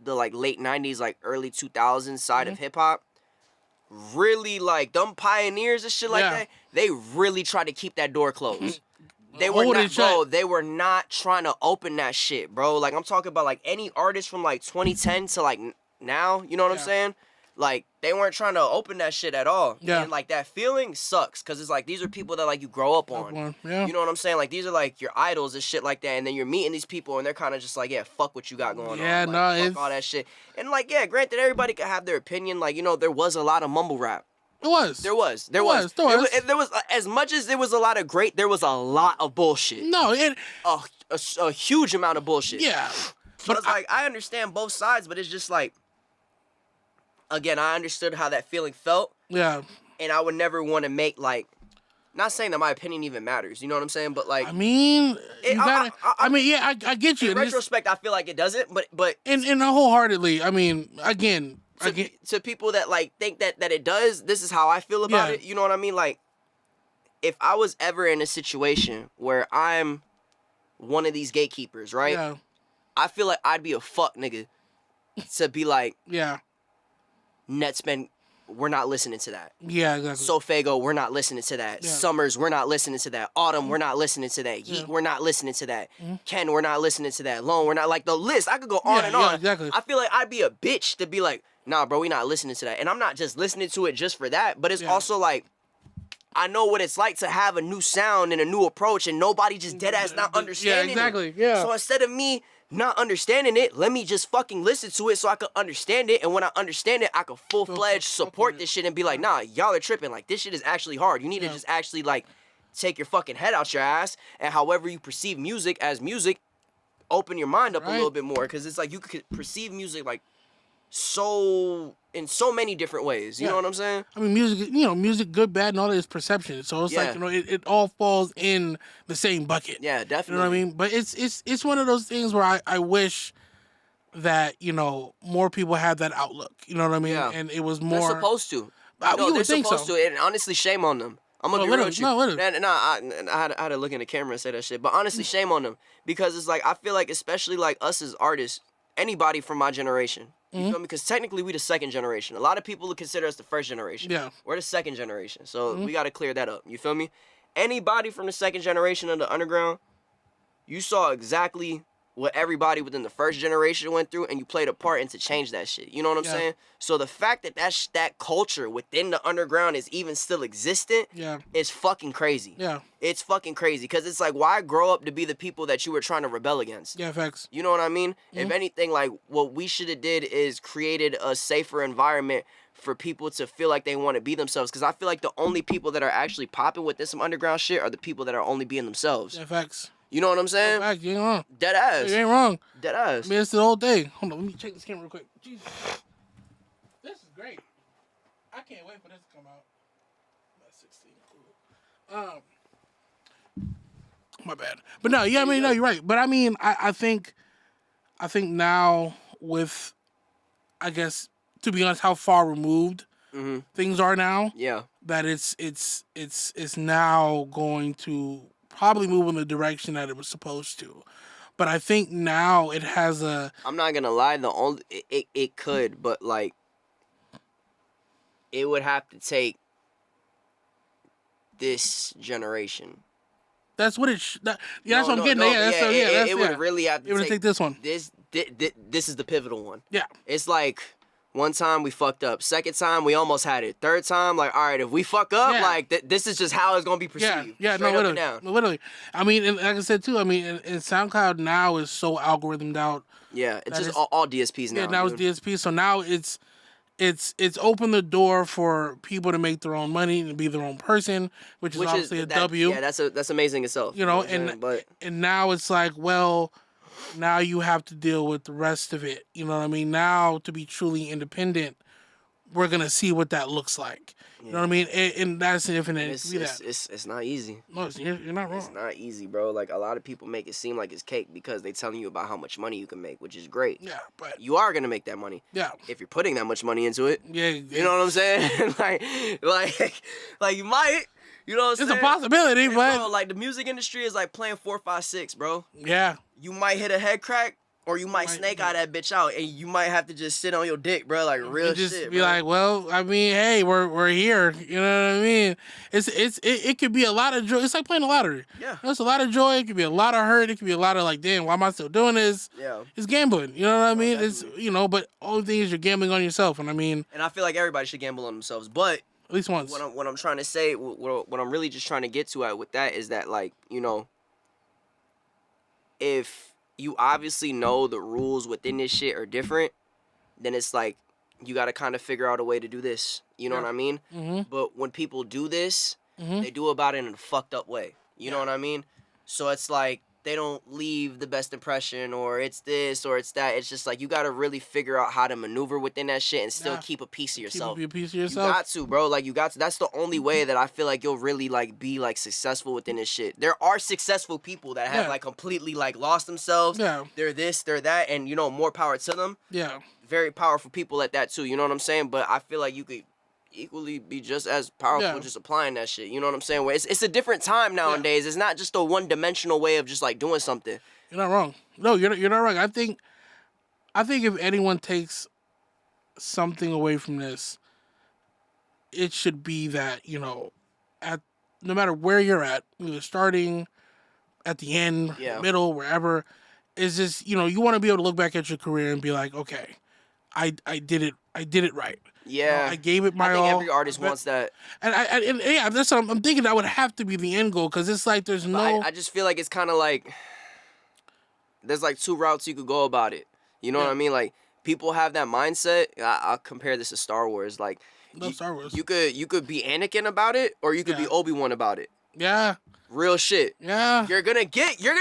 the like late 90s, like early 2000s side of hip hop, really like them pioneers and shit like Yeah. that. They really tried to keep that door closed. They were Hold it not, bro. shut. They were not trying to open that shit, bro. Like I'm talking about like any artist from like 2010 to like now. You know what I'm Yeah. saying? Like they weren't trying to open that shit at all. Yeah. And like that feeling sucks because it's like these are people that like you grow up on. Yeah. You know what I'm saying? Like these are like your idols and shit like that, and then you're meeting these people and they're kind of just like, yeah, fuck what you got going Yeah, on. Like, no, fuck it's- all that shit. And like, yeah, granted, everybody could have their opinion. Like, there was a lot of mumble rap. It was. There was. There was. There was as much as there was a lot of great. There was a lot of bullshit. No, it. A huge amount of bullshit. Yeah. But it's like I understand both sides, but it's just like, again, I understood how that feeling felt, Yeah. and I would never want to make like, not saying that my opinion even matters. You know what I'm saying? But like, I mean, you gotta. I mean, yeah, I get you. in And it's- retrospect, I feel like it doesn't. But and wholeheartedly, I mean, again, to people that like think that it does, this is how I feel about Yeah. it. You know what I mean? Like, if I was ever in a situation where I'm one of these gatekeepers, right? Yeah. I feel like I'd be a fuck nigga to be like, Yeah. Netspend, we're not listening to that. Yeah. Exactly. Sofago, we're not listening to that. Yeah. Summers, we're not listening to that. Autumn, we're not listening to that. Yeet, Yeah. we're not listening to that. Mhm. Ken, we're not listening to that. Lone, we're not, like the list. I could go on Yeah, and yeah, on. exactly. I feel like I'd be a bitch to be like, nah, bro, we not listening to that. And I'm not just listening to it just for that, but it's Yeah. also like, I know what it's like to have a new sound and a new approach and nobody just dead ass not understanding Yeah, exactly. it. Yeah. So instead of me not understanding it, let me just fucking listen to it so I can understand it. And when I understand it, I can full-fledged support this shit and be like, nah, y'all are tripping. Like, this shit is actually hard. You need to Yeah. just actually, like, take your fucking head out your ass. And however you perceive music as music, open your mind up a Right. little bit more. Because it's like you could perceive music, like, in so many different ways. You know what I'm saying? I mean, music, good, bad, and all that is perception. So it's like, it all falls in the same bucket. Yeah, definitely. You know what I mean? But it's one of those things where I wish that, more people had that outlook. You know what I mean? Yeah. And it was more. They're supposed to. You they're would think supposed so. to. And honestly, shame on them. I'm gonna be real with you. literally. I had to look in the camera and say that shit. But honestly, shame on them, because it's like, I feel like, especially like us as artists, anybody from my generation, you feel me? Because technically we the second generation. A lot of people would consider us the first generation. Yeah. We're the second generation, so we got to clear that up. You feel me? Anybody from the second generation of the underground, you saw exactly what everybody within the first generation went through, and you played a part into change that shit. You know what I'm saying? So the fact that that culture within the underground is even still existent is fucking crazy. Yeah. It's fucking crazy, because it's like, why grow up to be the people that you were trying to rebel against? Yeah, facts. You know what I mean? If anything, like, what we should have did is created a safer environment for people to feel like they want to be themselves, because I feel like the only people that are actually popping within some underground shit are the people that are only being themselves. Yeah, facts. You know what I'm saying? Fact, you ain't wrong. Dead ass. You ain't wrong. Dead ass. I mean, it's the whole thing. Hold on, let me check this camera real quick. Jesus. This is great. I can't wait for this to come out. That's 16. Cool. My bad. But no, yeah, I mean, no, you're right. But I mean, I think now with, I guess, to be honest, how far removed things are now. Yeah. That it's now going to probably move in the direction that it was supposed to. But I think now it has a... I'm not gonna lie, it could, but like, it would have to take this generation. That's what it... that's what I'm getting at. It would really have to it would take this one. This is the pivotal one. Yeah. It's like, one time we fucked up. Second time we almost had it. Third time, like, all right, if we fuck up, like, this is just how it's gonna be perceived. Yeah, Straight no, up literally, and down. no, literally. I mean, and like I said too, I mean, and SoundCloud now is so algorithmed out. Yeah, it's just all DSPs now. Yeah, now it's DSP. So now it's opened the door for people to make their own money and be their own person, which is obviously a W. Yeah, that's amazing itself. You know, and now it's like, well, now you have to deal with the rest of it. You know what I mean? Now, to be truly independent, we're gonna see what that looks like. You know what I mean? And that's infinite. It's not easy. No, you're not wrong. It's not easy, bro. Like, a lot of people make it seem like it's cake because they telling you about how much money you can make, which is great. Yeah, but you are gonna make that money. Yeah. If you're putting that much money into it. Yeah. You know what I'm saying? like you might. You know what I'm saying? It's a possibility, but bro, like, the music industry is like playing 4, 5, 6, bro. Yeah. You might hit a head crack, or you might snake eye that bitch out, and you might have to just sit on your dick, bro. Like, real just shit. Be bro. like, well, I mean, hey, we're here. You know what I mean? It could be a lot of joy. It's like playing the lottery. Yeah. There's a lot of joy. It could be a lot of hurt. It could be a lot of like, damn, why am I still doing this? Yeah. It's gambling. You know what I mean? Definitely. It's but only thing is you're gambling on yourself. And I mean, and I feel like everybody should gamble on themselves, but at least once. What I'm trying to say, what I'm really just trying to get to with that is that, like, you know, if you obviously know the rules within this shit are different, then it's like, you got to kind of figure out a way to do this. You know what I mean? Mm-hmm. But when people do this, they do about it in a fucked up way. You know what I mean? So it's like, they don't leave the best impression, or it's this or it's that. It's just like, you got to really figure out how to maneuver within that shit and still keep a piece of yourself. Keep a piece of yourself. You got to, bro. Like, you got to. That's the only way that I feel like you'll really, like, be, like, successful within this shit. There are successful people that have, like, completely, like, lost themselves. Yeah. They're this, they're that, and, you know, more power to them. Yeah. Very powerful people at that, too. You know what I'm saying? But I feel like you could equally be just as powerful just applying that shit. You know what I'm saying? Where it's a different time nowadays. It's not just a one-dimensional way of just, like, doing something. You're not wrong. No, you're not wrong. I think if anyone takes something away from this, it should be that, you know, no matter where you're at, either starting, at the end, middle, wherever, is just, you know, you want to be able to look back at your career and be like, okay, I did it right. Yeah, you know, I gave it my all. I think every artist wants that. And yeah, that's what I'm thinking. That would have to be the end goal, because it's like there's no. I just feel like it's kind of like there's like two routes you could go about it. You know what I mean? Like, people have that mindset. I'll compare this to Star Wars. Like, Star Wars. You could be Anakin about it, or you could be Obi-Wan about it. Yeah. Real shit. Yeah. You're gonna get your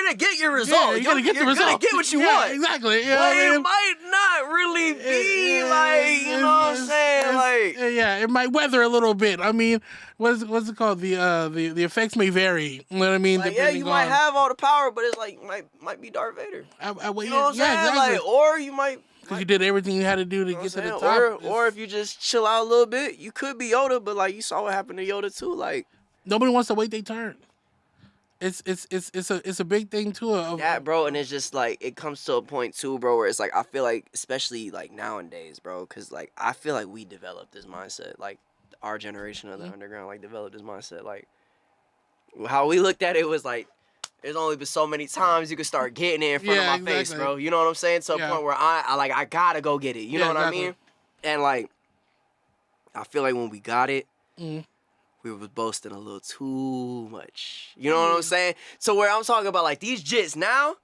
result. Yeah, you're gonna get the result. You're gonna get what you want. Exactly. But it might not really might be like, you know what I'm saying? Like, yeah, it might weather a little bit. I mean, what's it called? The effects may vary. You know what I mean? like yeah, you might have all the power, but it's like might be Darth Vader. You know what I'm saying? Exactly. Like, or you might. Because you did everything you had to do to get to the top. Or if you just chill out a little bit, you could be Yoda, but like you saw what happened to Yoda too. Like nobody wants to wait their turn. It's a big thing too. That, bro, and it's just like it comes to a point too, bro, where it's like I feel like, especially like nowadays, bro, because like I feel like we developed this mindset, like our generation of the underground, like developed this mindset, like how we looked at it was like there's only been so many times you can start getting it in front of my face, bro. You know what I'm saying? To a point where I gotta go get it. You know what I mean? And like I feel like when we got it. We was boasting a little too much. You know what I'm saying? So where I'm talking about, like, these jits now.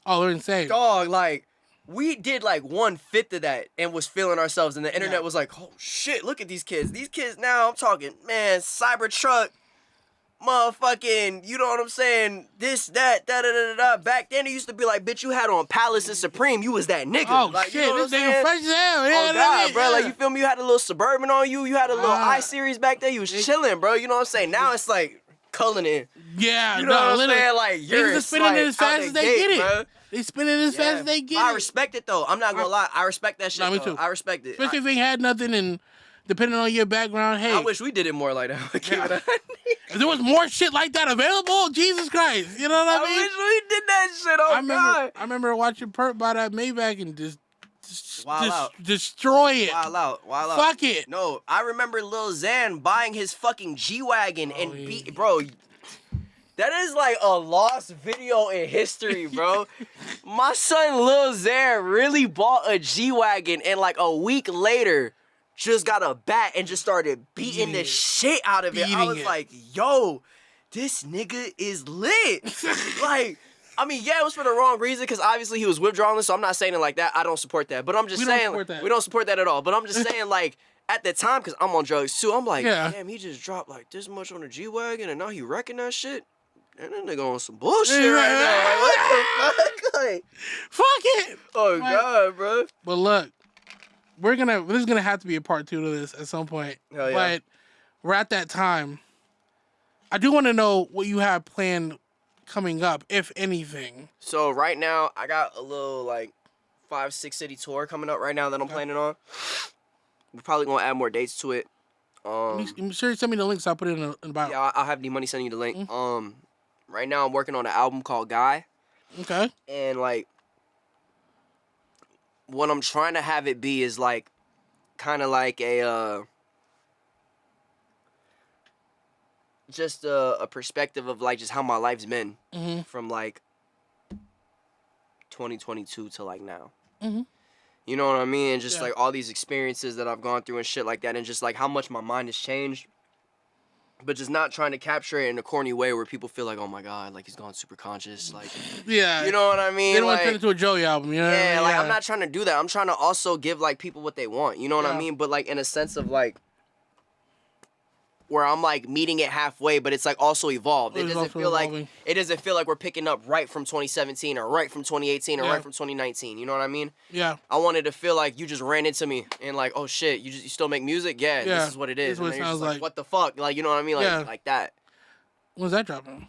Oh, they're insane. Dog, like, we did, like, 1/5 of that and was feeling ourselves. And the internet was like, oh, shit, look at these kids. These kids now, I'm talking, man, Cybertruck, motherfucking, you know what I'm saying? This, that, da-da-da-da-da. Back then, it used to be like, bitch, you had on Palace and Supreme. You was that nigga. Oh, like, shit, you know this nigga fresh as hell. Yeah, oh, God, bro. Like, you feel me? You had a little Suburban on you. You had a little I-Series back there. You was chilling, bro. You know what I'm saying? Now it's like Cullinan. Yeah, you know what I'm saying? Like, you're just spinning it as fast as they get it. Bro. They spinning it as fast as they get it. I respect it, though. I'm not going to lie. I respect that shit, me too. I respect it. Especially if they had nothing and depending on your background, hey. I wish we did it more like that. If there was more shit like that available, Jesus Christ. You know what I mean? I wish we did that shit. Oh, God. I remember watching Perp buy that Maybach and just destroy it. Wild out. Fuck it. No, I remember Lil Xan buying his fucking G-Wagon and bro, that is like a lost video in history, bro. My son Lil Xan really bought a G-Wagon and like a week later just got a bat and just started beating the shit out of it. I was like, yo, this nigga is lit. Like, I mean, yeah, it was for the wrong reason because obviously he was withdrawing, so I'm not saying it like that. I don't support that. But I'm just saying, we don't support that at all. But I'm just saying, like, at the time, because I'm on drugs too, I'm like, damn, he just dropped like this much on a G-Wagon and now he wrecking that shit. And that nigga on some bullshit right now. Like, what the fuck? Like, fuck it. Oh, God, bro. But look. This is gonna have to be a part 2 to this at some point. Hell yeah. But we're at that time. I do want to know what you have planned coming up, if anything. So right now, I got a little like 5-6 city tour coming up right now that I'm planning on. We're probably gonna add more dates to it. I'm sure you send me the link so I'll put it in about. Yeah, I'll have D-Money send you the link. Right now I'm working on an album called Guy. Okay. And like, what I'm trying to have it be is like, kind of like just a perspective of like just how my life's been from like 2022 to like now. You know what I mean? And just like all these experiences that I've gone through and shit like that, and just like how much my mind has changed. But just not trying to capture it in a corny way where people feel like, oh my God, like he's gone super conscious. Like, yeah. You know what I mean? They don't want to turn it into a Joey album, you know? Yeah, like I'm not trying to do that. I'm trying to also give like people what they want. You know what I mean? But like in a sense of like, where I'm like meeting it halfway, but it's like also evolved. It doesn't feel like we're picking up right from 2017 or right from 2018 or right from 2019. You know what I mean? Yeah. I wanted to feel like you just ran into me and like, oh shit, you still make music? Yeah, this is what it is. This is what it sounds like. What the fuck? Like, you know what I mean? Like that. When's that dropping?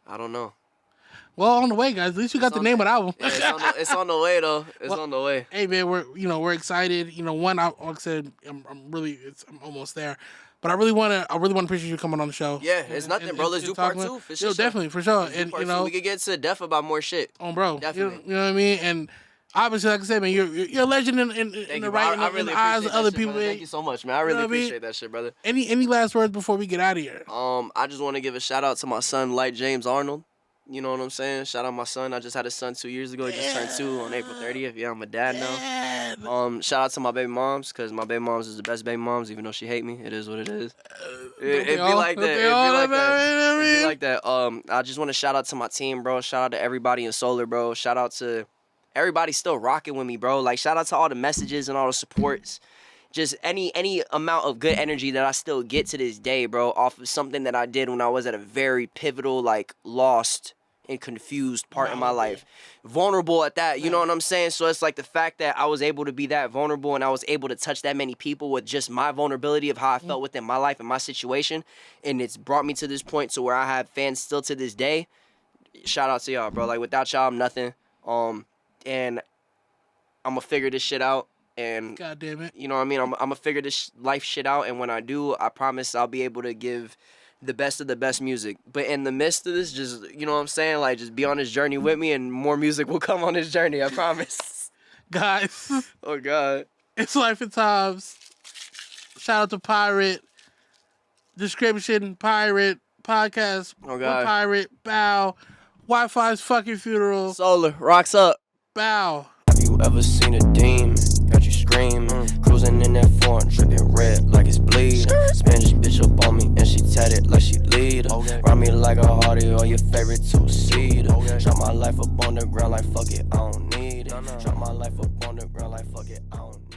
I don't know. Well, on the way, guys. At least you got the name of the album. Yeah, it's on the way though. It's on the way. Hey man, we're excited. You know, like I said, I'm almost there. But I really want to appreciate you coming on the show. Yeah, it's nothing, bro. Let's do part 2 for sure. Definitely, for sure. And you know, we could get to death about more shit. Oh, bro, definitely. You know what I mean? And obviously, like I said, man, you're a legend in the eyes of other people. Thank you so much, man. I really appreciate that shit, brother. Any last words before we get out of here? I just want to give a shout out to my son, Light James Arnold. You know what I'm saying? Shout out my son. I just had a son 2 years ago. He just turned 2 on April 30th. Yeah, I'm a dad now. Shout out to my baby moms, because my baby moms is the best baby moms, even though she hate me. It is what it is. It'd be like that. I just want to shout out to my team, bro. Shout out to everybody in Solar, bro. Shout out to everybody still rocking with me, bro. Like, shout out to all the messages and all the supports. Just any amount of good energy that I still get to this day, bro, off of something that I did when I was at a very pivotal, like, lost and confused part in my life. Vulnerable at that, you know what I'm saying? So it's like the fact that I was able to be that vulnerable and I was able to touch that many people with just my vulnerability of how I felt within my life and my situation. And it's brought me to this point to where I have fans still to this day. Shout out to y'all, bro. Like, without y'all, I'm nothing. And I'm gonna figure this shit out. And God damn it. You know what I mean? I'm gonna figure this life shit out. And when I do, I promise I'll be able to give the best of the best music. But in the midst of this, just, you know what I'm saying? Like, just be on this journey with me and more music will come on this journey. I promise. Guys. Oh, God. It's Life in Times. Shout out to Pirate. Description, Pirate. Podcast. Oh, God. Pirate. Bow. Wi-Fi's fucking funeral. Solar. Rocks up. Bow. Have you ever seen a demon? Got you screaming. Cruising in that foreign, dripping red like it's bleeding. Spanish bitch up on me and she tatted like she leader. Ride me like a Hardy or your favorite two-seater. Drop my life up on the ground like fuck it, I don't need it. Drop my life up on the ground like fuck it, I don't need it.